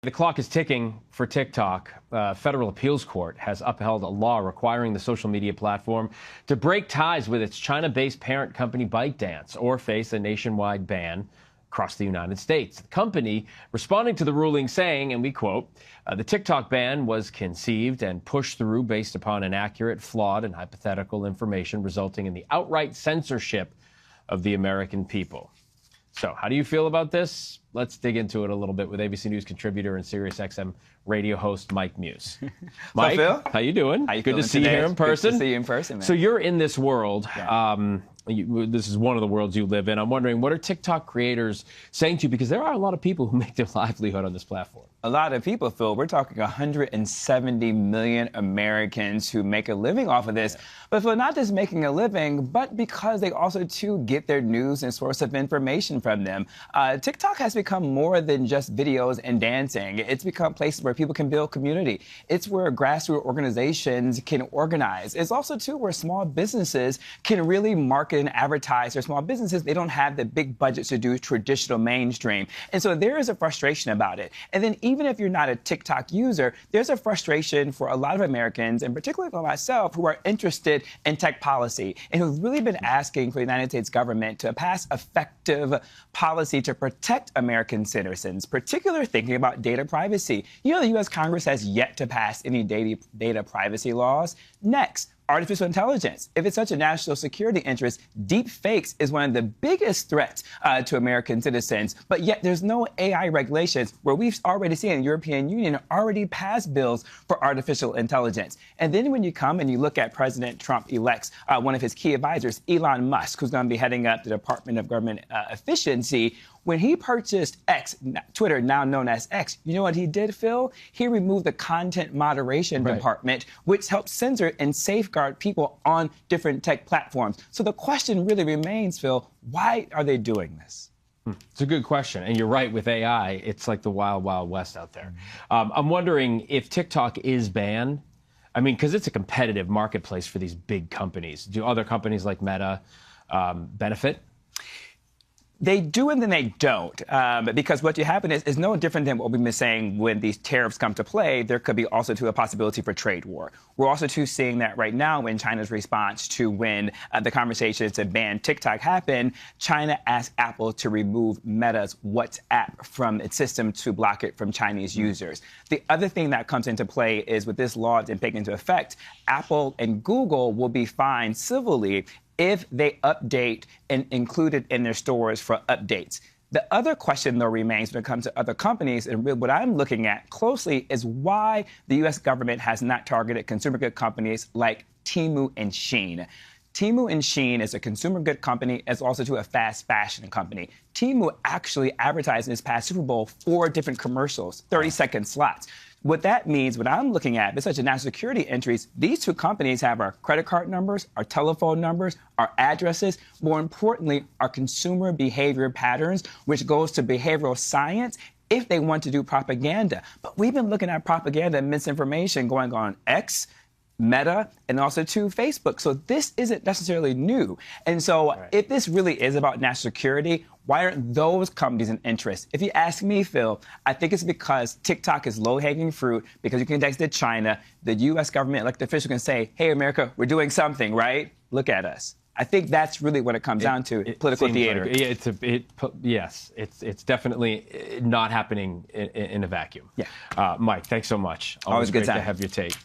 The clock is ticking for TikTok. Federal appeals court has upheld a law requiring the social media platform to break ties with its China-based parent company ByteDance or face a nationwide ban across the United States. The company responding to the ruling saying, and we quote, the TikTok ban was conceived and pushed through based upon inaccurate, flawed, and hypothetical information resulting in the outright censorship of the American people. So how do you feel about this? Let's dig into it a little bit with ABC News contributor and SiriusXM radio host Mike Muse. Mike, Phil? how you doing? How you Good to see you here in person. Good to see you in person, man. So you're in this world. Yeah. This is one of the worlds you live in. I'm wondering, what are TikTok creators saying to you? Because there are a lot of people who make their livelihood on this platform. A lot of people, Phil. We're talking 170 million Americans who make a living off of this. Yeah. But Phil, not just making a living, but because they also, too, get their news and source of information from them. TikTok has become more than just videos and dancing. It's become places where people can build community. It's where grassroots organizations can organize. It's also, too, where small businesses can really market and advertise their small businesses. They don't have the big budgets to do traditional mainstream. And so there is a frustration about it. And then even if you're not a TikTok user, there's a frustration for a lot of Americans, and particularly for myself, who are interested in tech policy and who've really been asking for the United States government to pass effective policy to protect American citizens, particularly thinking about data privacy. You know, the U.S. Congress has yet to pass any data privacy laws. Next, artificial intelligence. If it's such a national security interest, deep fakes is one of the biggest threats to American citizens. But yet there's no AI regulations, where we've already seen the European Union already pass bills for artificial intelligence. And then when you come and you look at President Trump elects one of his key advisors, Elon Musk, who's going to be heading up the Department of Government Efficiency, when he purchased X, Twitter, now known as X, you know what he did, Phil? He removed the content moderation department, which helps censor and safeguard people on different tech platforms. So the question really remains, Phil, why are they doing this? It's a good question. And you're right, with AI, it's like the wild, wild west out there. I'm wondering if TikTok is banned. I mean, because it's a competitive marketplace for these big companies. Do other companies like Meta benefit? They do and then they don't, because what you happen is no different than what we've been saying when these tariffs come to play. There could be also too a possibility for trade war. We're also too seeing that right now in China's response to when the conversation to ban TikTok happened. China asked Apple to remove Meta's WhatsApp from its system to block it from Chinese users. The other thing that comes into play is with this law being taken into effect, Apple and Google will be fined civilly if they update and include it in their stores for updates. The other question, though, remains when it comes to other companies, and what I'm looking at closely is why the U.S. government has not targeted consumer good companies like Temu and Shein. Temu and Shein is a consumer good company, as also to a fast fashion company. Temu actually advertised in this past Super Bowl 4 different commercials, 30-second slots. What that means, what I'm looking at, besides the national security entries, these two companies have our credit card numbers, our telephone numbers, our addresses, more importantly, our consumer behavior patterns, which goes to behavioral science if they want to do propaganda. But we've been looking at propaganda and misinformation going on X, Meta, and also to Facebook. So this isn't necessarily new. And so if this really is about national security, why aren't those companies in interest? If you ask me, Phil, I think it's because TikTok is low-hanging fruit because you can index to China. The U.S. government elected official can say, hey, America, we're doing something, right? Look at us. I think that's really what it comes down to, political theater. Like, yes, it's definitely not happening in a vacuum. Yeah. Mike, thanks so much. Always good great time to have your take.